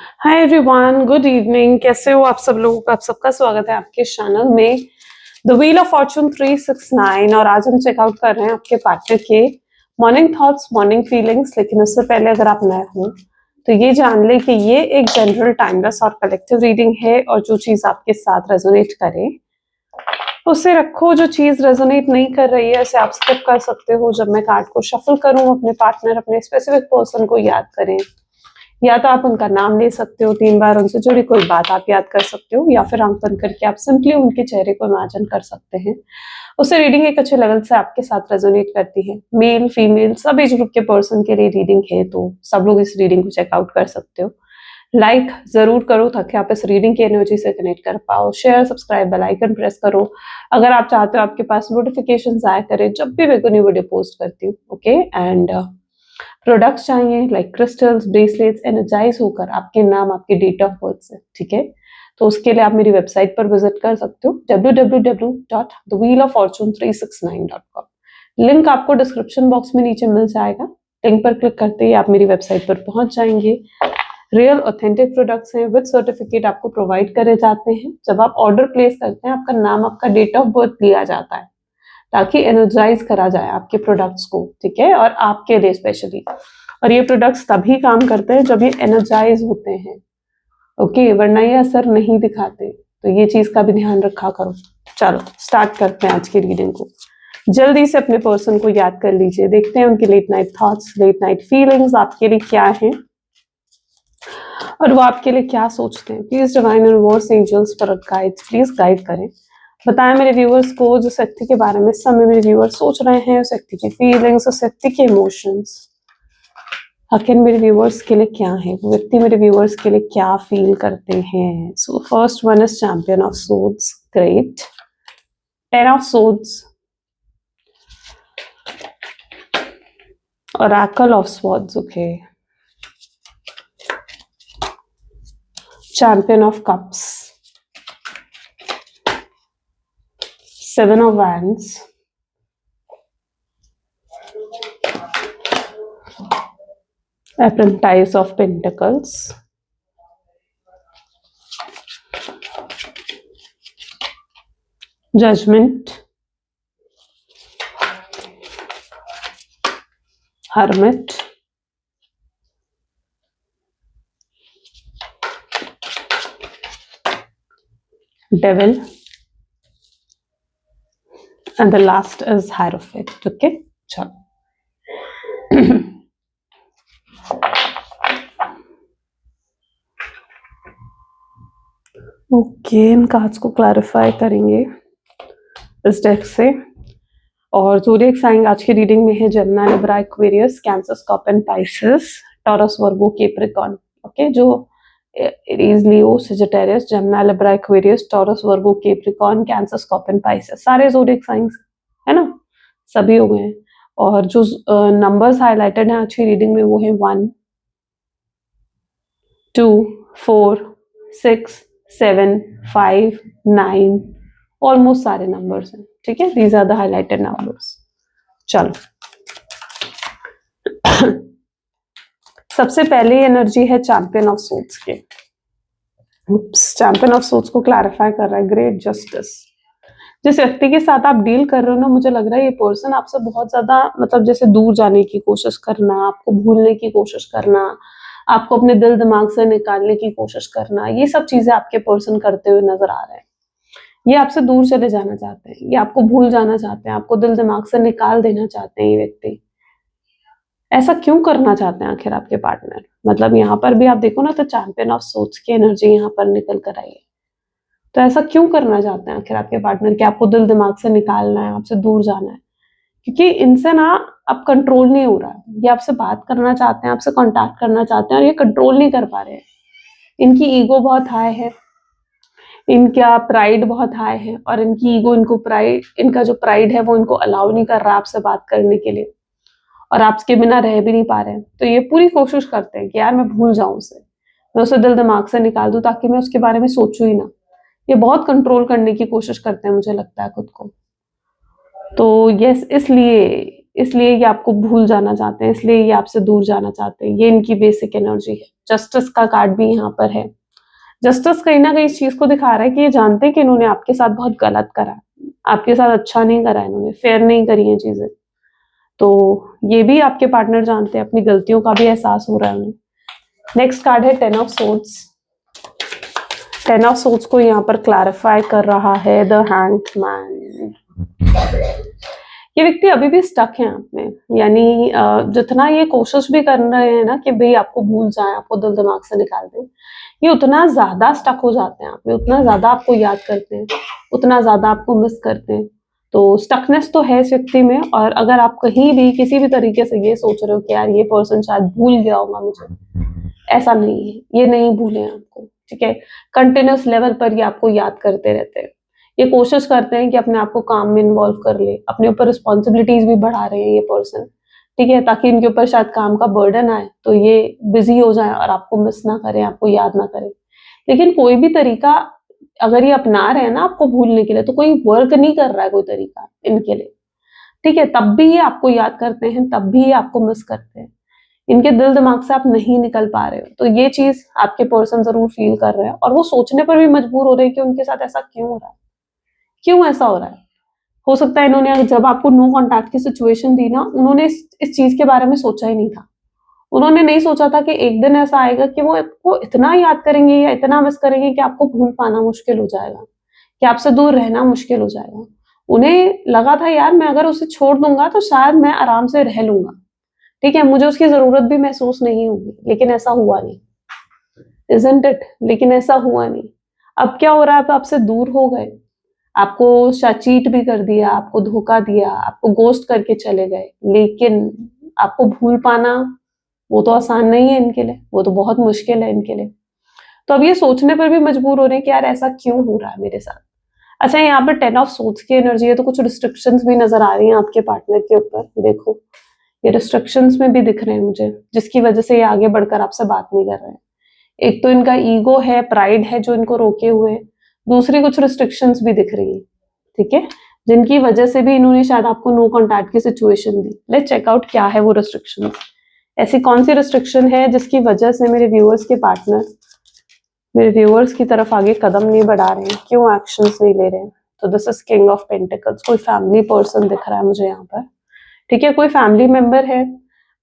Hi everyone, good evening. कैसे हो आप सब लोग? आप सबका स्वागत है आपके चैनल में द व्हील ऑफ फॉर्चून 369। और आज हम चेकआउट कर रहे हैं आपके पार्टनर के मॉर्निंग थॉट्स, मॉर्निंग फीलिंग्स। लेकिन उससे पहले अगर आप नए हो तो ये जान ले कि ये एक जनरल टाइमलेस और कलेक्टिव रीडिंग है, और जो चीज आपके साथ रेजोनेट करे उसे रखो। जो चीज रेजोनेट नहीं कर रही है उसे आप स्किप कर सकते हो। जब मैं कार्ड को शफल करूं, अपने पार्टनर, अपने स्पेसिफिक पर्सन को याद करें, या तो आप उनका नाम ले सकते हो, 3 बार उनसे जुड़ी कोई बात आप याद कर सकते हो, या फिर आंख बंद करके आप सिंपली उनके चेहरे को इमेजिन कर सकते हैं। उससे रीडिंग एक अच्छे लेवल से आपके साथ रेजोनेट करती है। मेल फीमेल सब एज ग्रुप के पर्सन के लिए रीडिंग है, तो सब लोग इस रीडिंग को चेकआउट कर सकते हो। लाइक जरूर करो ताकि आप इस रीडिंग की एनर्जी से कनेक्ट कर पाओ। Share, subscribe, bell icon press करो अगर आप चाहते हो आपके पास नोटिफिकेशन आया करे जब भी मैं कोई न्यू वीडियो पोस्ट करती हूँ। ओके, एंड प्रोडक्ट्स चाहिए लाइक क्रिस्टल्स, ब्रेसलेट्स, एनर्जाइज होकर आपके नाम, आपके डेट ऑफ बर्थ से, ठीक है। तो उसके लिए आप मेरी वेबसाइट पर विजिट कर सकते हो www.thewheeloffortune369.com। लिंक आपको डिस्क्रिप्शन बॉक्स में नीचे मिल जाएगा। लिंक पर क्लिक करते ही आप मेरी वेबसाइट पर पहुंच जाएंगे। रियल ऑथेंटिक प्रोडक्ट्स हैं, विद सर्टिफिकेट आपको प्रोवाइड करे जाते हैं। जब आप ऑर्डर प्लेस करते हैं आपका नाम, आपका डेट ऑफ बर्थ लिया जाता है ताकि एनर्जाइज करा जाए आपके प्रोडक्ट्स को, ठीक है, और आपके लिए स्पेशली। और ये प्रोडक्ट्स तभी काम करते हैं जब ये एनर्जाइज होते हैं, ओके, वरना ये असर नहीं दिखाते। तो ये चीज का भी ध्यान रखा करो। चलो स्टार्ट करते हैं आज की रीडिंग को। जल्दी से अपने पर्सन को याद कर लीजिए, देखते हैं उनके late night thoughts, late night feelings आपके लिए क्या है और वो आपके लिए क्या सोचते हैं। Please divine universe, angels, spirit guides please guide करें। बताएं मेरे व्यूअर्स को जिस व्यक्ति के बारे में समय मेरे व्यूअर्स सोच रहे हैं, उस व्यक्ति की फीलिंग्स, उस व्यक्ति के इमोशंस आखिर मेरे व्यूअर्स के लिए क्या है, वो व्यक्ति मेरे व्यूअर्स के लिए क्या फील करते हैं। So first one is champion of swords, great. 10 of swords, oracle of swords, okay. Champion of cups, 7 of wands, apprentice of pentacles, judgment, hermit, devil, and the last is hierophant, okay. चलो okay, इन cards को clarify करेंगे इस deck से। और zodiac sign आज की reading में है Gemini, Libra, Aquarius, Cancer, scorpion, Pisces, Taurus, Virgo, Capricorn, okay. जो Aries, Leo, Sagittarius, Gemini, Libra, Aquarius, Taurus, Virgo, Capricorn, Cancer, scorpion, Pisces, सारे ज़ोडिएक साइंस है ना, सभी हो गए हैं। और जो नंबर्स हाईलाइटेड हैं आज की रीडिंग में वो है 1, 2, 4, 6, 7, 5, 9, ऑलमोस्ट सारे नंबर्स हैं, ठीक है। These are the highlighted numbers. चलो सबसे पहली एनर्जी है चैंपियन ऑफ सोर्ड्स के। चैंपियन ऑफ सोर्ड्स को क्लैरिफाई कर रहा है ग्रेट जस्टिस। जिस व्यक्ति के साथ आप डील कर रहे हो ना, मुझे लग रहा है ये पर्सन आपसे बहुत ज्यादा, मतलब जैसे दूर जाने की कोशिश करना, आपको भूलने की कोशिश करना, आपको अपने दिल दिमाग से निकालने की कोशिश करना, ये सब चीजें आपके पर्सन करते हुए नजर आ रहे हैं। ये आपसे दूर चले जाना चाहते हैं, ये आपको भूल जाना चाहते हैं, आपको दिल दिमाग से निकाल देना चाहते हैं ये व्यक्ति। ऐसा क्यों करना चाहते हैं आखिर आपके पार्टनर? मतलब यहाँ पर भी आप देखो ना तो चैंपियन ऑफ सोर्ड्स की एनर्जी यहाँ पर निकल कर आई है। तो ऐसा क्यों करना चाहते हैं आखिर आपके पार्टनर कि आपको दिल दिमाग से निकालना है, आपसे दूर जाना है? क्योंकि इनसे ना अब कंट्रोल नहीं हो रहा है। ये आपसे बात करना चाहते हैं, आपसे कांटेक्ट करना चाहते हैं और ये कंट्रोल नहीं कर पा रहे हैं। इनकी ईगो बहुत हाई है, इनका प्राइड बहुत हाई है, और इनकी ईगो, इनको प्राइड, इनका जो प्राइड है वो इनको अलाउ नहीं कर रहा आपसे बात करने के लिए, और आपके बिना रह भी नहीं पा रहे हैं। तो ये पूरी कोशिश करते हैं कि यार मैं भूल जाऊं उसे, मैं उसे दिल दिमाग से निकाल दूं ताकि मैं उसके बारे में सोचूं ही ना। ये बहुत कंट्रोल करने की कोशिश करते हैं, मुझे लगता है खुद को। तो यस, इसलिए इसलिए ये आपको भूल जाना चाहते हैं, इसलिए ये आपसे दूर जाना चाहते हैं। ये इनकी बेसिक एनर्जी है। जस्टिस का कार्ड भी यहाँ पर है। जस्टिस कहीं ना कहीं इस चीज को दिखा रहा है कि ये जानते हैं कि इन्होंने आपके साथ बहुत गलत करा है, आपके साथ अच्छा नहीं करा है, इन्होंने फेयर नहीं करी है चीजें। तो ये भी आपके पार्टनर जानते हैं, अपनी गलतियों का भी एहसास हो रहा है उन्हें। नेक्स्ट कार्ड है 10 ऑफ सोर्ड्स। 10 ऑफ सोर्ड्स को यहाँ पर क्लैरिफाई कर रहा है द हैंग्ड मैन। ये व्यक्ति अभी भी स्टक है आप में, यानी जितना ये कोशिश भी कर रहे हैं ना कि भाई आपको भूल जाए, आपको दिल दिमाग से निकाल दें, ये उतना ज्यादा स्टक हो जाते हैं आप में, उतना ज्यादा आपको याद करते हैं, उतना ज्यादा आपको मिस करते हैं। तो स्टकनेस तो है इस व्यक्ति में। और अगर आप कहीं भी किसी भी तरीके से ये सोच रहे हो कि यार ये पर्सन शायद भूल गया होगा मुझे, ऐसा नहीं है, ये नहीं भूले आपको, ठीक है। कंटिन्यूस लेवल पर ये आपको याद करते रहते हैं। ये कोशिश करते हैं कि अपने आप को काम में इन्वॉल्व कर ले, अपने ऊपर रिस्पॉन्सिबिलिटीज भी बढ़ा रहे हैं ये पर्सन, ठीक है, ताकि इनके ऊपर शायद काम का बर्डन आए तो ये बिजी हो जाए और आपको मिस ना करें, आपको याद ना करें। लेकिन कोई भी तरीका अगर ये अपना रहे हैं ना आपको भूलने के लिए, तो कोई वर्क नहीं कर रहा है कोई तरीका इनके लिए, ठीक है। तब भी ये आपको याद करते हैं, तब भी ये आपको मिस करते हैं। इनके दिल दिमाग से आप नहीं निकल पा रहे हो। तो ये चीज आपके पर्सन जरूर फील कर रहे हैं और वो सोचने पर भी मजबूर हो रहे हैं कि उनके साथ ऐसा क्यों हो रहा है, क्यों ऐसा हो रहा है। हो सकता है इन्होंने जब आपको नो कॉन्टैक्ट की सिचुएशन दी ना, उन्होंने इस चीज के बारे में सोचा ही नहीं था। उन्होंने नहीं सोचा था कि एक दिन ऐसा आएगा कि वो इतना याद करेंगे या इतना मिस करेंगे कि आपको भूल पाना मुश्किल हो जाएगा, कि आपसे दूर रहना मुश्किल हो जाएगा। उन्हें लगा था यार मैं अगर उसे छोड़ दूंगा तो शायद मैं आराम से रह लूंगा, ठीक है, मुझे उसकी जरूरत भी महसूस नहीं होगी। लेकिन ऐसा हुआ नहीं, इजंट इट? लेकिन ऐसा हुआ नहीं। अब क्या हो रहा है, आप आपसे दूर हो गए, आपको चीट भी कर दिया, आपको धोखा दिया, आपको गोस्ट करके चले गए। लेकिन आपको भूल पाना वो तो आसान नहीं है इनके लिए, वो तो बहुत मुश्किल है इनके लिए। तो अब ये सोचने पर भी मजबूर हो रहे हैं कि यार ऐसा क्यों हो रहा है मेरे साथ। अच्छा, यहाँ पर 10 ऑफ सोर्ड्स की एनर्जी है, तो कुछ रिस्ट्रिक्शंस भी नजर आ रही हैं आपके पार्टनर के ऊपर। देखो ये रिस्ट्रिक्शंस में भी दिख रहे हैं मुझे, जिसकी वजह से ये आगे बढ़कर आपसे बात नहीं कर रहे हैं। एक तो इनका ईगो है, प्राइड है जो इनको रोके हुए है। दूसरी कुछ रिस्ट्रिक्शंस भी दिख रही है, ठीक है, जिनकी वजह से भी इन्होंने शायद आपको नो कॉन्टैक्ट की सिचुएशन दी। लेट्स चेकआउट क्या है वो रिस्ट्रिक्शन। ऐसी कौन सी रिस्ट्रिक्शन है जिसकी वजह से मेरे व्यूअर्स के पार्टनर मेरे व्यूअर्स की तरफ आगे कदम नहीं बढ़ा रहे हैं, क्यों एक्शंस नहीं ले रहे हैं? तो this is king of pentacles. कोई फैमिली पर्सन दिख रहा है मुझे यहाँ पर, ठीक है, कोई फैमिली मेंबर है।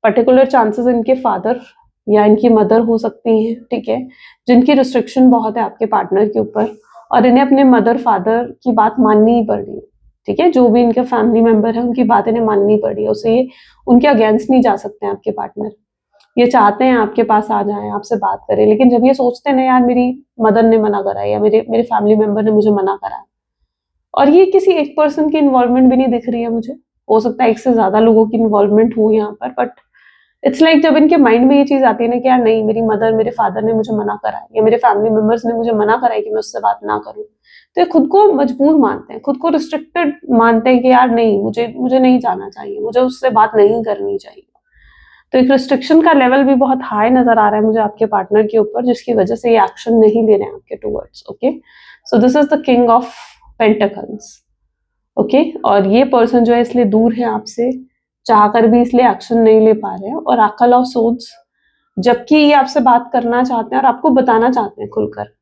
पर्टिकुलर चांसेस इनके फादर या इनकी मदर हो सकती हैं, ठीक है, जिनकी रिस्ट्रिक्शन बहुत है आपके पार्टनर के ऊपर और इन्हें अपने मदर फादर की बात माननी ही पड़ रही है, ठीक है। जो भी इनके फैमिली मेंबर है उनकी बात इन्हें माननी पड़ी है, उसे ये उनके अगेंस्ट नहीं जा सकते हैं आपके पार्टनर। ये चाहते हैं आपके पास आ जाएं, आपसे बात करें, लेकिन जब ये सोचते हैं ना यार मेरी मदर ने मना करा है या मेरे मेरे फैमिली मेंबर ने मुझे मना करा है, और ये किसी एक पर्सन की इन्वॉल्वमेंट भी नहीं दिख रही है मुझे, हो सकता है एक से ज्यादा लोगों की इन्वॉल्वमेंट हो यहाँ पर, बट इट्स लाइक जब इनके माइंड में ये चीज आती है ना कि यार नहीं मेरी मदर मेरे फादर ने मुझे मना करा है या मेरे फैमिली मेंबर्स ने मुझे मना करा है कि मैं उससे बात ना करूं, तो ये खुद को मजबूर मानते हैं, खुद को रिस्ट्रिक्टेड मानते हैं कि यार नहीं मुझे मुझे नहीं जाना चाहिए, मुझे उससे बात नहीं करनी चाहिए। तो एक रिस्ट्रिक्शन का लेवल भी बहुत हाई नजर आ रहा है मुझे आपके पार्टनर के ऊपर, जिसकी वजह से ये एक्शन नहीं ले रहे हैं आपके towards. Okay, so this is the king of pentacles. Okay, और ये पर्सन जो है इसलिए दूर है आपसे, चाहकर भी इसलिए एक्शन नहीं ले पा रहे हैं। और अकल ऑफ सोर्ड्स, जबकि ये आपसे बात करना चाहते हैं और आपको बताना चाहते हैं खुलकर।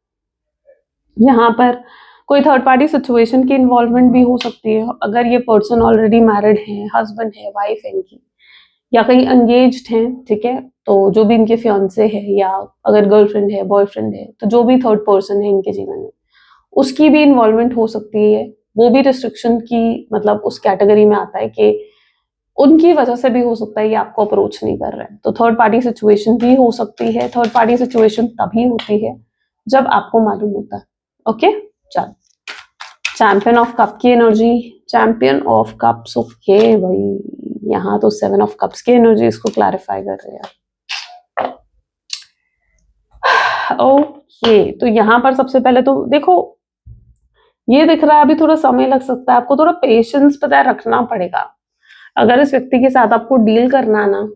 यहाँ पर कोई थर्ड पार्टी सिचुएशन की इन्वॉल्वमेंट भी हो सकती है। अगर ये पर्सन ऑलरेडी मैरिड है, हस्बैंड है, वाइफ है इनकी, या कहीं एंगेज्ड हैं, ठीक है, तो जो भी इनके फियांसे है, या अगर गर्लफ्रेंड है, बॉयफ्रेंड है, तो जो भी थर्ड पर्सन है इनके जीवन में, उसकी भी इन्वॉल्वमेंट हो सकती है। वो भी रिस्ट्रिक्शन की मतलब उस कैटेगरी में आता है कि उनकी वजह से भी हो सकता है ये आपको अप्रोच नहीं कर रहे हैं। तो थर्ड पार्टी सिचुएशन भी हो सकती है। थर्ड पार्टी सिचुएशन तभी होती है जब आपको मालूम होता है। ओके, चल, चैंपियन ऑफ कप की energy, champion of cups. Okay भाई, यहाँ तो 7 ऑफ कप्स की एनर्जी इसको क्लैरिफाई कर रहे हैं। ओके, तो यहाँ पर सबसे पहले तो देखो ये दिख रहा है अभी थोड़ा समय लग सकता है, आपको थोड़ा पेशेंस पता है रखना पड़ेगा। अगर इस व्यक्ति के साथ आपको डील करना ना,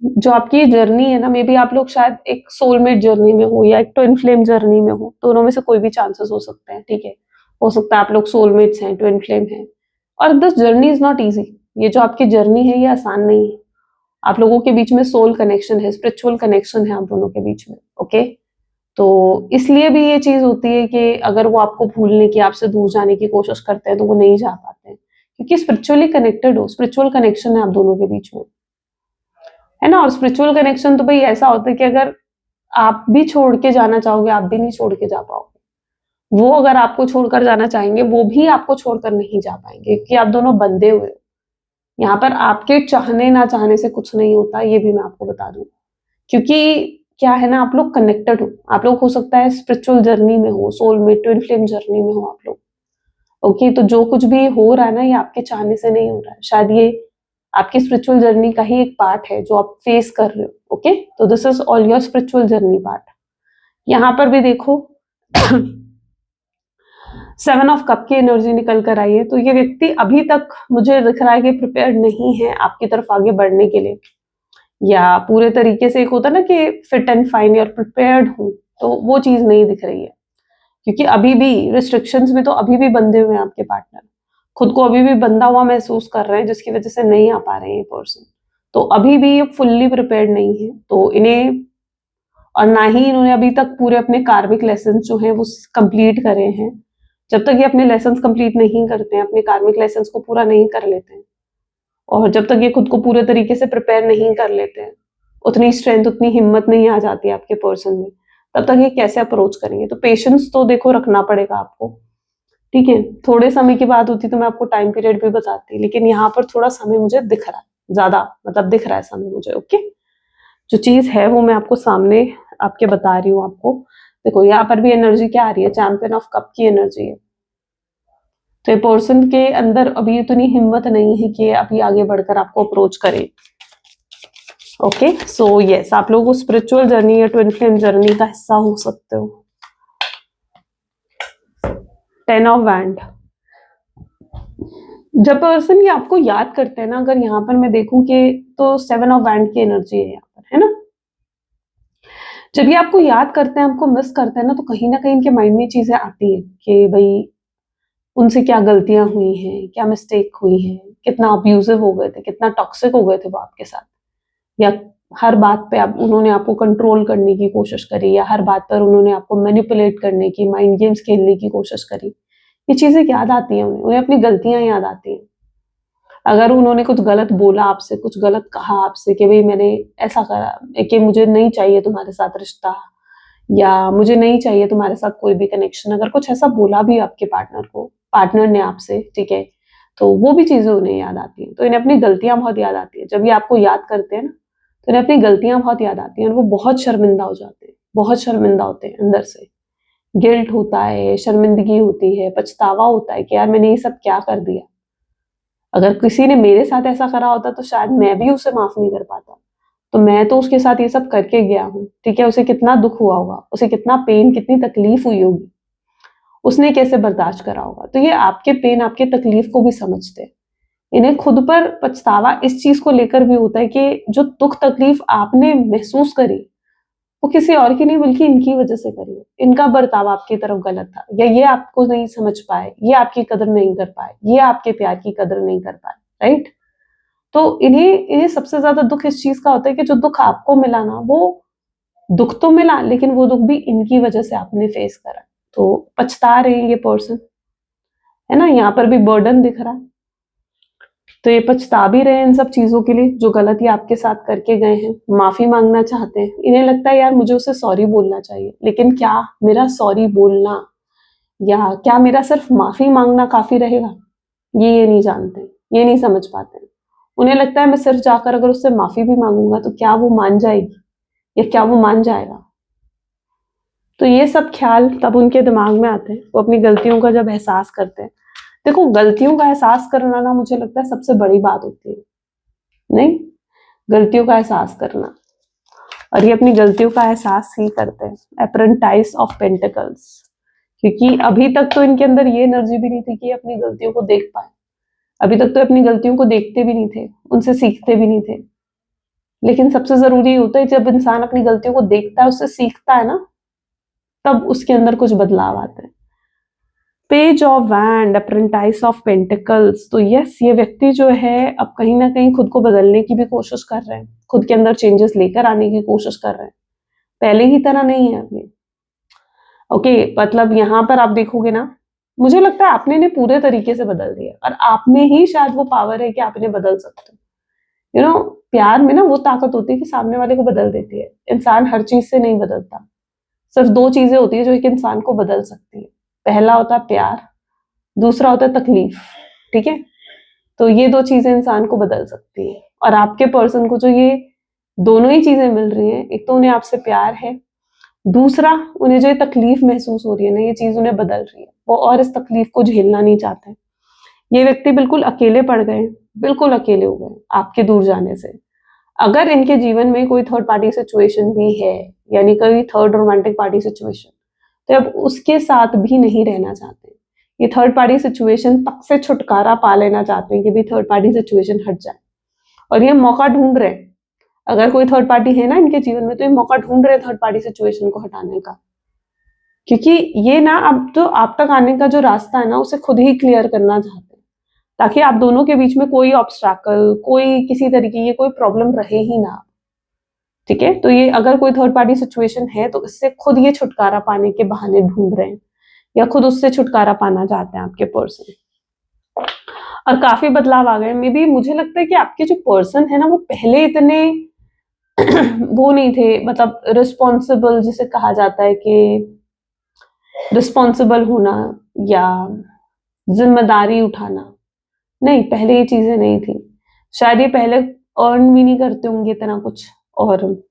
जो आपकी जर्नी है ना, मे बी आप लोग शायद एक सोलमेट जर्नी में हो या एक ट्विन फ्लेम जर्नी में हो, दोनों में से कोई भी चांसेस हो सकते हैं, ठीक है। हो सकता है आप लोग सोलमेट्स हैं, ट्विन फ्लेम हैं, और this journey is not easy, ये जो आपकी जर्नी है ये आसान नहीं है। आप लोगों के बीच में सोल कनेक्शन है, स्पिरिचुअल कनेक्शन है आप दोनों के बीच में, ओके। तो इसलिए भी ये चीज होती है कि अगर वो आपको भूलने की, आपसे दूर जाने की कोशिश करते हैं तो वो नहीं जा पाते हैं, क्योंकि स्पिरिचुअली कनेक्टेड हो, स्पिरिचुअल कनेक्शन है आप दोनों के बीच में, है ना। और स्पिरिचुअल कनेक्शन तो भाई ऐसा होता है कि अगर आप भी छोड़ के जाना चाहोगे, आप भी नहीं छोड़ के जा पाओगे। वो अगर आपको छोड़कर जाना चाहेंगे, वो भी आपको छोड़कर नहीं जा पाएंगे, क्योंकि आप दोनों बंधे हुए हो। यहाँ पर आपके चाहने ना चाहने से कुछ नहीं होता, ये भी मैं आपको बता दूं। क्योंकि क्या है ना, आप लोग कनेक्टेड हो। आप लोग हो सकता है स्पिरिचुअल जर्नी में हो, सोलमेट ट्विन फ्लेम जर्नी में हो आप लोग, ओके। तो जो कुछ भी हो रहा है ना, ये आपके चाहने से नहीं हो रहा है, शायद ये आपकी स्पिरिचुअल जर्नी का ही एक पार्ट है जो आप फेस कर रहे हो, ओके। तो this is all your spiritual journey part. यहाँ पर भी देखो 7 ऑफ कप की एनर्जी निकल कर आई है। तो ये व्यक्ति अभी तक मुझे दिख रहा है कि प्रिपेयर्ड नहीं है आपकी तरफ आगे बढ़ने के लिए, या पूरे तरीके से, एक होता है ना कि फिट एंड फाइन और प्रिपेयर्ड हूं, तो वो चीज नहीं दिख रही है। क्योंकि अभी भी रिस्ट्रिक्शंस में तो अभी भी बंधे हुए हैं आपके पार्टनर, खुद को अभी भी बंधा हुआ महसूस कर रहे हैं, जिसकी वजह से नहीं आ पा रहे हैं ये पर्सन। तो अभी भी ये फुल्ली प्रिपेयर्ड नहीं है, तो इन्हें, और ना ही इन्होंने अभी तक पूरे अपने कार्मिक लेसन जो हैं वो कंप्लीट करे हैं। जब तक ये अपने लेसन कंप्लीट नहीं करते हैं, अपने कार्मिक लेसन को पूरा नहीं कर लेते हैं, और जब तक ये खुद को पूरे तरीके से प्रिपेयर नहीं कर लेते हैं, उतनी स्ट्रेंथ, उतनी हिम्मत नहीं आ जाती आपके पर्सन में, तब तक ये कैसे अप्रोच करेंगे। तो पेशेंस तो देखो रखना पड़ेगा आपको, ठीक है। थोड़े समय की बात होती तो मैं आपको टाइम पीरियड भी बताती, लेकिन यहाँ पर थोड़ा समय मुझे दिख रहा है, ज्यादा मतलब दिख रहा है समय मुझे, ओके। जो चीज है वो मैं आपको सामने आपके बता रही हूँ आपको। देखो यहाँ पर भी एनर्जी क्या आ रही है, चैंपियन ऑफ कप की एनर्जी है। तो ये पर्सन के अंदर अभी इतनी हिम्मत नहीं है कि अभी आगे बढ़कर आपको अप्रोच करे, ओके। सो यस, आप लोगों को स्पिरिचुअल जर्नी या ट्विन फ्लेम जर्नी का हिस्सा हो सकते हो। 10 ऑफ वैंड। जब पर्सन ये आपको याद करते हैं ना, अगर यहाँ पर मैं देखूं कि, तो 7 ऑफ वैंड की एनर्जी है यहाँ पर, है ना। जब ये आपको याद करते हैं, आपको मिस करते हैं ना, तो कहीं ना कहीं इनके माइंड में चीजें आती है कि भाई उनसे क्या गलतियां हुई हैं, क्या मिस्टेक हुई है, कितना अब्यूजिव हो गए थे, कितना टॉक्सिक हो गए थे वो आपके साथ, या हर बात पे आप उन्होंने आपको कंट्रोल करने की कोशिश करी, या हर बात पर उन्होंने आपको मैनिपुलेट करने की, माइंड गेम्स खेलने की कोशिश करी। ये चीजें याद आती हैं उन्हें, उन्हें अपनी गलतियां याद आती हैं। अगर उन्होंने कुछ गलत बोला आपसे, कुछ गलत कहा आपसे कि भाई मैंने ऐसा करा, कि मुझे नहीं चाहिए तुम्हारे साथ रिश्ता, या मुझे नहीं चाहिए तुम्हारे साथ कोई भी कनेक्शन, अगर कुछ ऐसा बोला भी आपके पार्टनर को, पार्टनर ने आपसे, ठीक है, तो वो भी चीजें उन्हें याद आती हैं। तो इन्हें अपनी गलतियां बहुत याद आती है। जब ये आपको याद करते हैं ना, तो इन्हें अपनी गलतियां बहुत याद आती हैं, और वो बहुत शर्मिंदा हो जाते हैं, बहुत शर्मिंदा होते हैं अंदर से। गिल्ट होता है, शर्मिंदगी होती है, पछतावा होता है कि यार मैंने ये सब क्या कर दिया। अगर किसी ने मेरे साथ ऐसा करा होता तो शायद मैं भी उसे माफ नहीं कर पाता। तो मैं तो उसके साथ ये सब करके गया हूँ, ठीक है। उसे कितना दुख हुआ होगा, उसे कितना पेन, कितनी तकलीफ हुई होगी, उसने कैसे बर्दाश्त करा होगा। तो ये आपके पेन, आपके तकलीफ को भी समझते हैं। इन्हें खुद पर पछतावा इस चीज को लेकर भी होता है कि जो दुख तकलीफ आपने महसूस करी, वो किसी और की नहीं बल्कि इनकी वजह से करी है। इनका बर्ताव आपकी तरफ गलत था, या ये आपको नहीं समझ पाए, ये आपकी कदर नहीं कर पाए, ये आपके प्यार की कदर नहीं कर पाए, राइट। तो इन्हें इन्हें सबसे ज्यादा दुख इस चीज का होता है कि जो दुख आपको मिला ना, वो दुख तो मिला, लेकिन वो दुख भी इनकी वजह से आपने फेस करा। तो पछता रहे हैं ये पर्सन, है ना। यहाँ पर भी बर्डन दिख रहा है, तो ये पछता भी रहे हैं इन सब चीजों के लिए जो गलती आपके साथ करके गए हैं। माफी मांगना चाहते हैं। इन्हें लगता है यार मुझे उसे सॉरी बोलना चाहिए, लेकिन क्या मेरा सॉरी बोलना, या क्या मेरा सिर्फ माफी मांगना काफी रहेगा, ये नहीं जानते, ये नहीं समझ पाते। उन्हें लगता है मैं सिर्फ जाकर अगर उससे माफी भी मांगूंगा तो क्या वो मान जाएगी, या क्या वो मान जाएगा। तो ये सब ख्याल तब उनके दिमाग में आते हैं, वो अपनी गलतियों का जब एहसास करते हैं। देखो गलतियों का एहसास करना ना, मुझे लगता है सबसे बड़ी बात होती है, नहीं, गलतियों का एहसास करना। और ये अपनी गलतियों का एहसास ही करते हैं। एप्रेंटाइज ऑफ पेंटिकल्स, क्योंकि अभी तक तो इनके अंदर ये एनर्जी भी नहीं थी कि अपनी गलतियों को देख पाए। अभी तक तो अपनी गलतियों को देखते भी नहीं थे, उनसे सीखते भी नहीं थे। लेकिन सबसे जरूरी होता है जब इंसान अपनी गलतियों को देखता है, उससे सीखता है ना, तब उसके अंदर कुछ बदलाव आते हैं। Page of wand, apprentice of pentacles. तो यस, ये व्यक्ति जो है अब कहीं ना कहीं खुद को बदलने की भी कोशिश कर रहे हैं, खुद के अंदर चेंजेस लेकर आने की कोशिश कर रहे हैं, पहले की तरह नहीं है अभी। ओके, मतलब यहाँ पर आप देखोगे ना, मुझे लगता है आपने इन्हें पूरे तरीके से बदल दिया, और आप में ही शायद वो पावर है कि आप इन्हें बदल सकते हो। प्यार में ना वो ताकत होती है कि सामने वाले को बदल देती है। इंसान हर चीज से नहीं बदलता, सिर्फ दो चीजें होती है जो एक इंसान को बदल सकती है। पहला होता है प्यार, दूसरा होता है तकलीफ। ठीक है, तो ये दो चीजें इंसान को बदल सकती है, और आपके पर्सन को जो ये दोनों ही चीजें मिल रही हैं, एक तो उन्हें आपसे प्यार है, दूसरा उन्हें जो ये तकलीफ महसूस हो रही है ना, ये चीज उन्हें बदल रही है, वो और इस तकलीफ को झेलना नहीं चाहते। ये व्यक्ति बिल्कुल अकेले पड़ गए, बिल्कुल अकेले हो गए आपके दूर जाने से। अगर इनके जीवन में कोई थर्ड पार्टी सिचुएशन भी है, यानी कोई थर्ड रोमांटिक पार्टी सिचुएशन, तो अब उसके साथ भी नहीं रहना चाहते। ये थर्ड पार्टी सिचुएशन तक से छुटकारा पा लेना चाहते हैं कि भाई थर्ड पार्टी सिचुएशन हट जाए, और ये मौका ढूंढ रहे हैं। अगर कोई थर्ड पार्टी है ना इनके जीवन में, तो ये मौका ढूंढ रहे हैं थर्ड पार्टी सिचुएशन को हटाने का, क्योंकि ये ना अब जो आप तक आने का जो रास्ता है ना, उसे खुद ही क्लियर करना चाहते हैं, ताकि आप दोनों के बीच में कोई ऑब्स्टैकल, कोई किसी तरीके की कोई प्रॉब्लम रहे ही ना। ठीक है, तो ये अगर कोई थर्ड पार्टी सिचुएशन है, तो इससे खुद ये छुटकारा पाने के बहाने ढूंढ रहे हैं, या खुद उससे छुटकारा पाना चाहते हैं आपके पर्सन। और काफी बदलाव आ गए। मे बी मुझे लगता है कि आपके जो पर्सन है ना, वो पहले इतने वो नहीं थे, मतलब रिस्पॉन्सिबल, जिसे कहा जाता है कि रिस्पॉन्सिबल होना या जिम्मेदारी उठाना। नहीं, पहले ये चीजें नहीं थी। शायद ये पहले अर्न भी नहीं करते होंगे इतना कुछ, और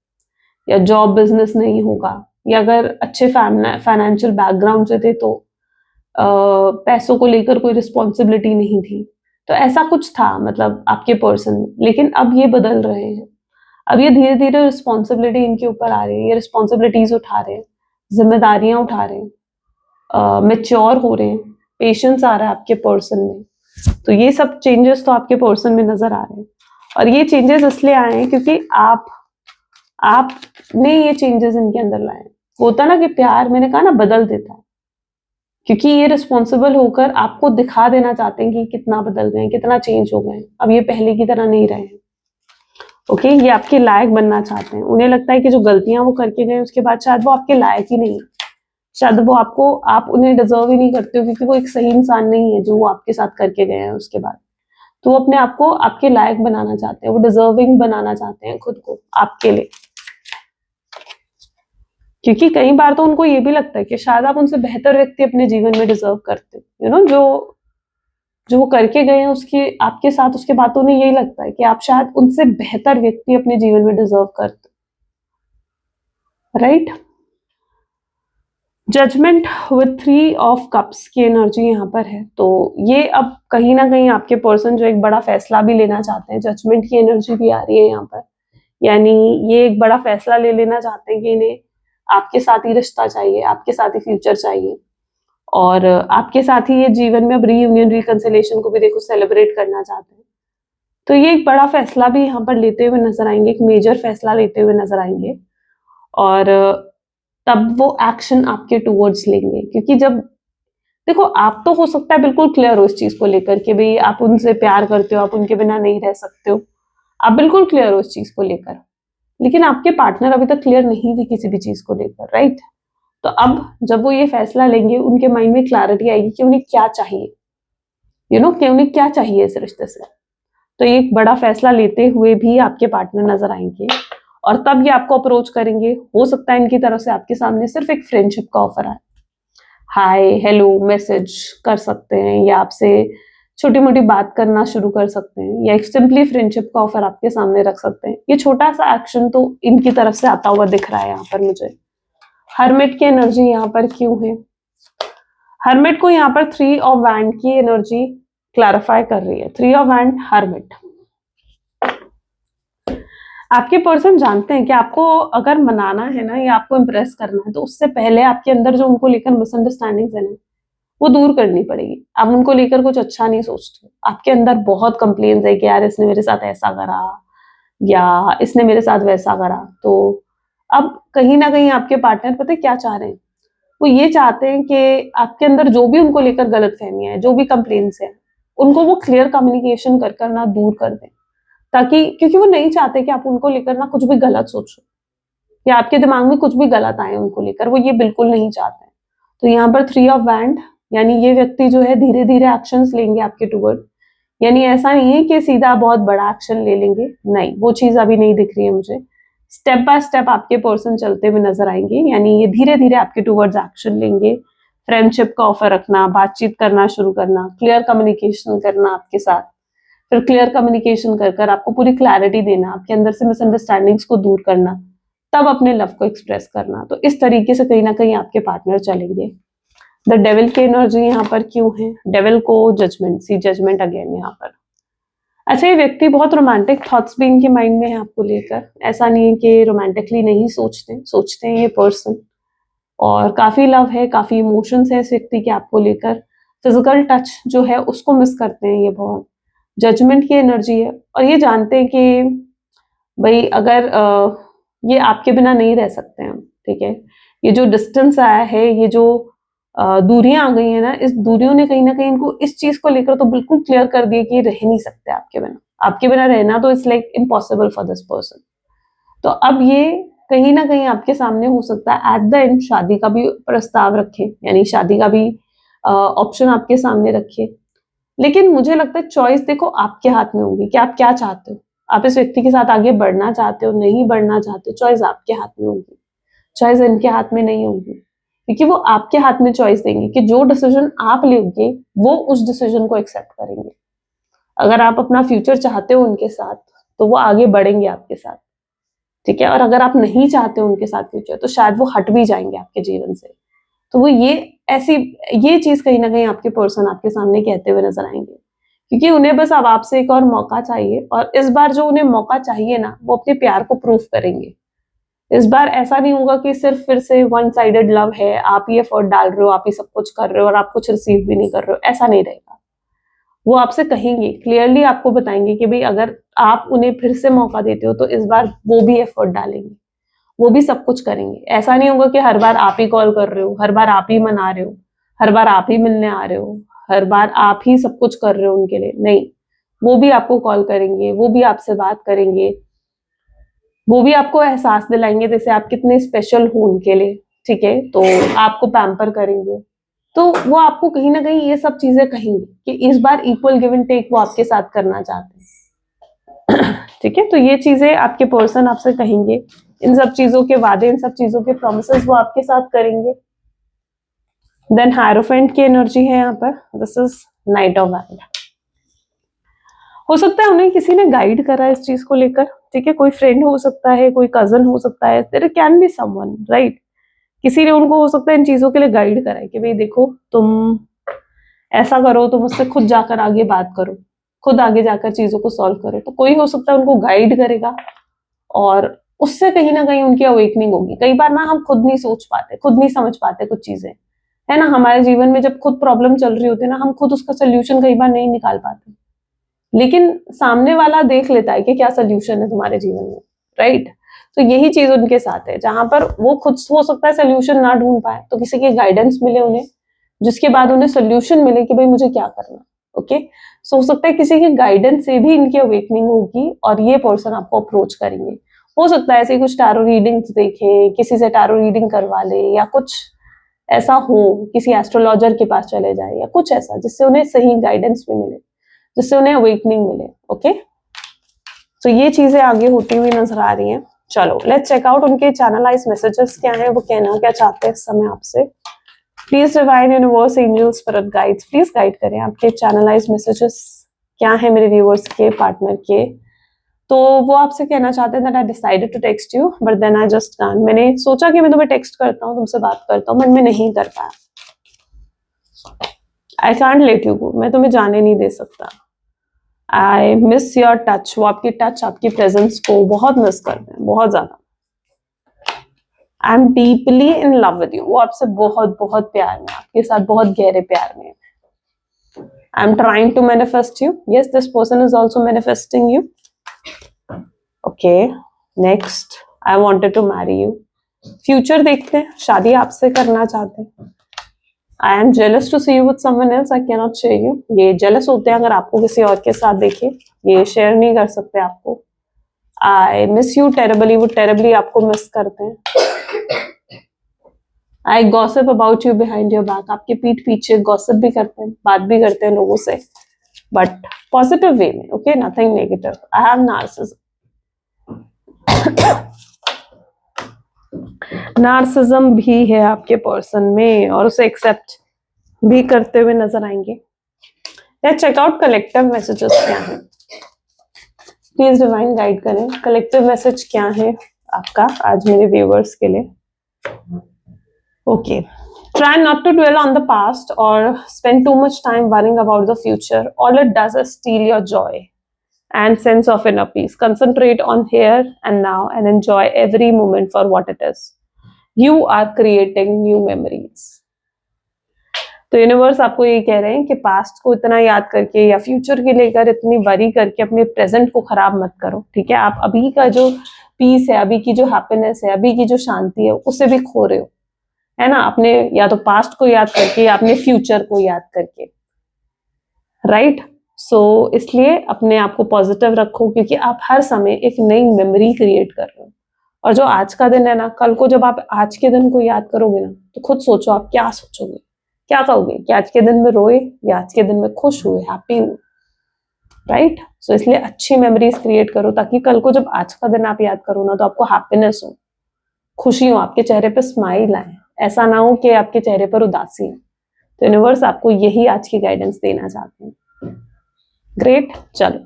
या जॉब बिजनेस नहीं होगा, या अगर अच्छे फाइनेंशियल बैकग्राउंड से थे तो पैसों को लेकर कोई रिस्पॉन्सिबिलिटी नहीं थी। तो ऐसा कुछ था मतलब आपके पर्सन में, लेकिन अब ये बदल रहे हैं। अब ये धीरे धीरे रिस्पॉन्सिबिलिटी इनके ऊपर आ रही है, ये रिस्पॉन्सिबिलिटीज उठा रहे हैं, जिम्मेदारियां उठा रहे हैं, मेच्योर हो रहे हैं, पेशेंस आ रहा है आपके पर्सन में। तो ये सब चेंजेस तो आपके पर्सन में नजर आ रहे हैं, और ये चेंजेस इसलिए आए हैं क्योंकि आपने ये चेंजेस इनके अंदर लाए हैं। होता ना कि प्यार, मैंने कहा ना, बदल देता है, क्योंकि ये रिस्पॉन्सिबल होकर आपको दिखा देना चाहते हैं कि कितना बदल गए हैं, कितना चेंज हो गए हैं, अब ये पहले की तरह नहीं रहे हैं। ओके, ये आपके लायक बनना चाहते हैं। उन्हें लगता है कि जो गलतियां वो करके गए उसके बाद शायद वो आपके लायक ही नहीं है, शायद वो आप उन्हें डिजर्व ही नहीं करते हो, क्योंकि वो एक सही इंसान नहीं है जो वो आपके साथ करके गए हैं उसके बाद। तो वो अपने आप को आपके लायक बनाना चाहते हैं, वो डिजर्विंग बनाना चाहते हैं खुद को आपके लिए, क्योंकि कई बार तो उनको ये भी लगता है कि शायद आप उनसे बेहतर व्यक्ति अपने जीवन में डिजर्व करते हो। जो वो करके गए हैं उसके आपके साथ, उसके बाद तो उन्हें यही लगता है कि आप शायद उनसे बेहतर व्यक्ति अपने जीवन में डिजर्व करते हो। Right, judgement with 3 of cups की एनर्जी यहाँ पर है। तो ये अब कहीं ना कहीं आपके पर्सन जो एक बड़ा फैसला भी लेना चाहते हैं, जजमेंट की एनर्जी भी आ रही है यहाँ पर, यानी ये एक बड़ा फैसला ले लेना चाहते हैं कि इन्हें आपके साथ ही रिश्ता चाहिए, आपके साथ ही फ्यूचर चाहिए, और आपके साथ ही ये जीवन में अब रीयूनियन, रिकंसिलेशन को भी देखो सेलिब्रेट करना चाहते हैं। तो ये एक बड़ा फैसला भी यहाँ पर लेते हुए नजर आएंगे, एक मेजर फैसला लेते हुए नजर आएंगे, और तब वो एक्शन आपके टूवर्ड्स लेंगे। क्योंकि जब देखो, आप तो हो सकता है बिल्कुल क्लियर हो इस चीज को लेकर के भाई आप उनसे प्यार करते हो, आप उनके बिना नहीं रह सकते हो, आप बिल्कुल क्लियर हो इस चीज को लेकर, लेकिन आपके पार्टनर अभी तक क्लियर नहीं थे किसी भी चीज को लेकर। राइट, तो अब जब वो ये फैसला लेंगे, उनके माइंड में क्लैरिटी आएगी कि उन्हें क्या चाहिए, कि उन्हें क्या चाहिए इस रिश्ते से। तो ये एक बड़ा फैसला लेते हुए भी आपके पार्टनर नजर आएंगे, और तब ये आपको अप्रोच करेंगे। हो सकता है इनकी तरफ से आपके सामने सिर्फ एक फ्रेंडशिप का ऑफर आए, हाय हेलो मैसेज कर सकते हैं, या आपसे छोटी मोटी बात करना शुरू कर सकते हैं, या एक सिंपली फ्रेंडशिप का ऑफर आपके सामने रख सकते हैं। ये छोटा सा एक्शन तो इनकी तरफ से आता हुआ दिख रहा है यहाँ पर मुझे। हर्मिट की एनर्जी यहाँ पर क्यों है? हर्मिट को यहाँ पर 3 ऑफ वैंड की एनर्जी क्लैरिफाई कर रही है। 3 ऑफ वैंड, हर्मिट। आपके पर्सन जानते हैं कि आपको अगर मनाना है ना, या आपको इम्प्रेस करना है, तो उससे पहले आपके अंदर जो उनको लेकर मिसअंडरस्टैंडिंग्स है ना, वो दूर करनी पड़ेगी। आप उनको लेकर कुछ अच्छा नहीं सोचते, आपके अंदर बहुत कंप्लेन्स है कि यार इसने मेरे साथ ऐसा करा, या इसने मेरे साथ वैसा करा। तो अब कहीं ना कहीं आपके पार्टनर पता है क्या चाह रहे हैं? वो ये चाहते हैं कि आपके अंदर जो भी उनको लेकर गलतफहमियां हैं, जो भी कंप्लेंट्स हैं, उनको वो क्लियर कम्युनिकेशन कर ना दूर कर दें, ताकि क्योंकि वो नहीं चाहते कि आप उनको लेकर ना कुछ भी गलत सोचो या आपके दिमाग में कुछ भी गलत आए उनको लेकर, वो ये बिल्कुल नहीं चाहते हैं। तो यहाँ पर 3 ऑफ वैंड, यानी ये व्यक्ति जो है धीरे-धीरे एक्शंस लेंगे आपके टुवर्ड, यानी ऐसा नहीं है कि सीधा बहुत बड़ा एक्शन ले लेंगे, नहीं, वो चीज़ अभी नहीं दिख रही है मुझे। स्टेप बाय स्टेप आपके पर्सन चलते हुए नज़र आएँगे, यानी ये धीरे-धीरे आपके टुवर्ड्स एक्शन लेंगे। फ्रेंडशिप का ऑफर रखना, बातचीत करना शुरू करना, क्लियर कम्युनिकेशन करना आपके साथ, फिर क्लियर कम्युनिकेशन कर आपको पूरी क्लैरिटी देना, आपके अंदर से मिसअंडरस्टैंडिंग्स को दूर करना, तब अपने लव को एक्सप्रेस करना। तो इस तरीके से कहीं ना कहीं आपके पार्टनर चलेंगे। द डेविल की एनर्जी यहाँ पर क्यों है? डेविल को जजमेंट, सी जजमेंट अगेन यहाँ पर। अच्छा, ये व्यक्ति बहुत रोमांटिक थॉट्स भी इनके माइंड में है आपको लेकर, ऐसा नहीं है कि रोमांटिकली नहीं सोचते हैं ये पर्सन, और काफी लव है, काफी इमोशंस है इस व्यक्ति के आपको लेकर। फिजिकल टच जो है उसको मिस करते हैं ये बहुत। जजमेंट की एनर्जी है, और ये जानते हैं कि भाई अगर ये आपके बिना नहीं रह सकते हैं, ठीक है। ये जो डिस्टेंस आया है, ये जो दूरियां आ गई है ना, इस दूरियों ने कहीं ना कहीं इनको इस चीज को लेकर तो बिल्कुल क्लियर कर दिया कि ये रह नहीं सकते आपके बिना। आपके बिना रहना तो it's like impossible for this person. तो अब ये कहीं ना कहीं आपके सामने हो सकता है एट द एंड शादी का भी प्रस्ताव रखे, यानी शादी का भी ऑप्शन आपके सामने रखे। लेकिन मुझे लगता है चॉइस देखो आपके हाथ में होगी कि आप क्या चाहते हो। आप इस व्यक्ति के साथ आगे बढ़ना चाहते हो, नहीं बढ़ना चाहते हो, चॉइस आपके हाथ में होगी। चॉइस इनके हाथ में नहीं होगी, क्योंकि वो आपके हाथ में चॉइस देंगे कि जो डिसीजन आप लोगे वो उस डिसीजन को एक्सेप्ट करेंगे। अगर आप अपना फ्यूचर चाहते हो उनके साथ तो वो आगे बढ़ेंगे आपके साथ, ठीक है। और अगर आप नहीं चाहते हो उनके साथ फ्यूचर तो शायद वो हट भी जाएंगे आपके जीवन से। तो वो ये चीज कहीं ना कहीं आपके पर्सन आपके सामने कहते हुए नजर आएंगे, क्योंकि उन्हें बस अब आपसे एक और मौका चाहिए, और इस बार जो उन्हें मौका चाहिए ना, वो अपने प्यार को प्रूफ करेंगे। इस बार ऐसा नहीं होगा कि सिर्फ फिर से वन साइडेड लव है, आप ही एफर्ट डाल रहे हो, आप ही सब कुछ कर रहे हो और आप कुछ रिसीव भी नहीं कर रहे हो, ऐसा नहीं रहेगा। वो आपसे कहेंगे, क्लियरली आपको बताएंगे कि भाई अगर आप उन्हें फिर से मौका देते हो तो इस बार वो भी एफर्ट डालेंगे, वो भी सब कुछ करेंगे। ऐसा नहीं होगा कि हर बार आप ही कॉल कर रहे हो, हर बार आप ही मना रहे हो, हर बार आप ही मिलने आ रहे हो, हर बार आप ही सब कुछ कर रहे हो उनके लिए, नहीं। वो भी आपको कॉल करेंगे, वो भी आपसे बात करेंगे, वो भी आपको एहसास दिलाएंगे जैसे आप कितने स्पेशल हो उनके लिए, ठीक है। तो आपको पैम्पर करेंगे। तो वो आपको कहीं ना कहीं ये सब चीजें कहेंगे कि इस बार इक्वल गिव एंड टेक वो आपके साथ करना चाहते हैं। ठीक है, तो ये चीजें आपके पर्सन आपसे कहेंगे, इन सब चीजों के वादे, इन सब चीजों के प्रोमिसेस वो आपके साथ करेंगे। देन हायरोफेंट की एनर्जी है यहाँ पर, this is night of wand. हो सकता है उन्हें किसी ने गाइड करा इस चीज को लेकर, ठीक है। कोई फ्रेंड हो सकता है, कोई कजन हो सकता है, there can be someone, right. किसी ने उनको हो सकता है इन चीजों के लिए गाइड करा है कि भाई देखो तुम ऐसा करो, तुम उससे खुद जाकर आगे बात करो, खुद आगे जाकर चीजों को सॉल्व करो। तो कोई हो सकता है उनको गाइड करेगा, और उससे कहीं ना कहीं उनकी अवेकनिंग होगी। कई बार ना हम खुद नहीं सोच पाते, खुद नहीं समझ पाते कुछ चीजें, है ना। हमारे जीवन में जब खुद प्रॉब्लम चल रही होती है ना, हम खुद उसका सोल्यूशन कई बार नहीं निकाल पाते, लेकिन सामने वाला देख लेता है कि क्या सोल्यूशन है तुम्हारे जीवन में, राइट। तो यही चीज उनके साथ है, जहां पर वो खुद हो सकता है सोल्यूशन ना ढूंढ पाए तो किसी की गाइडेंस मिले उन्हें, जिसके बाद उन्हें सोल्यूशन मिले कि भाई मुझे क्या करना, ओके। सो हो सकता है किसी की गाइडेंस से भी इनकी अवेकनिंग होगी और ये पर्सन आपको अप्रोच करेंगे। हो सकता है ऐसे कुछ टैरो रीडिंग्स देखें, किसी से टैरो रीडिंग करवा ले, या कुछ ऐसा हो, किसी एस्ट्रोलॉजर के पास चले जाए, या कुछ ऐसा जिससे उन्हें सही गाइडेंस भी मिले, जिससे उन्हें अवेकनिंग मिले, ओके। तो ये चीजें आगे होती हुई नजर आ रही हैं। चलो लेट्स चेक आउट उनके चैनलाइज मैसेजेस क्या हैं, वो कहना क्या चाहते हैं इस समय आपसे। Please divine universe angel spirit guides, please guide करें आपके चैनलाइज मैसेजेस क्या है मेरे व्यूअर्स के, पार्टनर के। तो वो आपसे कहना चाहते हैं that I decided to text you but then I just can't. मैंने सोचा कि मैं तुम्हें टेक्स्ट करता हूँ, तुमसे बात करता हूँ, बट मैं नहीं कर पाया। I can't let you go, मैं तुम्हें जाने नहीं दे सकता। आई मिस योर टच, वो आपकी टच, आपकी प्रेजेंस को बहुत मिस करते हैं, बहुत ज्यादा। I am deeply in love with you, वो आपसे बहुत बहुत प्यार में, आपके साथ बहुत गहरे प्यार में। I am trying to manifest you, yes this person is also manifesting you, okay. Next, I wanted to marry you, future देखते हैं, शादी आपसे करना चाहते हैं। I am jealous to see you with someone else, I can not share you. ये jealous होते हैं अगर आपको किसी और के साथ देखे, ये शेयर नहीं कर सकते आपको। आई मिस यू टेरेबली, वो टेरेबली आपको मिस करते हैं। I gossip about you behind your back, आपके पीठ पीछे गॉसिप भी करते हैं, बात भी करते हैं लोगों से, बट पॉजिटिव वे में, okay, nothing negative. I have narcissism, narcissism भी है आपके पर्सन में और उसे एक्सेप्ट भी करते हुए नजर आएंगे। या चेकआउट कलेक्टिव मैसेजेस क्या हैं, प्लीज डिवाइन गाइड करें, कलेक्टिव मैसेज क्या है आपका आज मेरे व्यूअर्स के लिए। Okay, try not to dwell on the past or spend too much time worrying about the future. All it does is steal your joy and sense of inner peace. Concentrate on here and now and enjoy every moment for what it is. You are creating new memories. तो universe आपको ये कह रहे हैं कि past को इतना याद करके या फ्यूचर के लेकर इतनी वरी करके अपने प्रेजेंट को खराब मत करो, ठीक है। आप अभी का जो पीस है, अभी की जो हैप्पीनेस है, अभी की जो शांति है, उसे भी खो रहे हो, है ना, अपने या तो पास्ट को याद करके या अपने फ्यूचर को याद करके, राइट। सो इसलिए अपने आप को पॉजिटिव रखो, क्योंकि आप हर समय एक नई मेमोरी क्रिएट कर रहे हो। और जो आज का दिन है ना, कल को जब आप आज के दिन को याद करोगे ना, तो खुद सोचो आप क्या सोचोगे, क्या कहोगे कि आज के दिन में रोए या आज के दिन में खुश हुए, हैप्पी हुए, राइट। सो इसलिए अच्छी मेमोरीज क्रिएट करो, ताकि कल को जब आज का दिन आप याद करो ना, तो आपको हैप्पीनेस हो, खुशी हो, आपके चेहरे पे स्माइल आए, ऐसा ना हो कि आपके चेहरे पर उदासी है। तो यूनिवर्स आपको यही आज की गाइडेंस देना चाहते हैं। ग्रेट, चलो,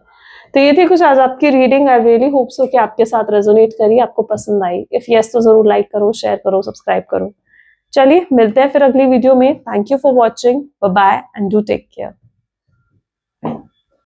तो ये थी कुछ आज आपकी reading. I really hope so कि आपके साथ रेजोनेट करी, आपको पसंद आई। इफ यस तो जरूर लाइक करो, शेयर करो, सब्सक्राइब करो। चलिए मिलते हैं फिर अगली वीडियो में। Thank you for watching, bye bye and do take care.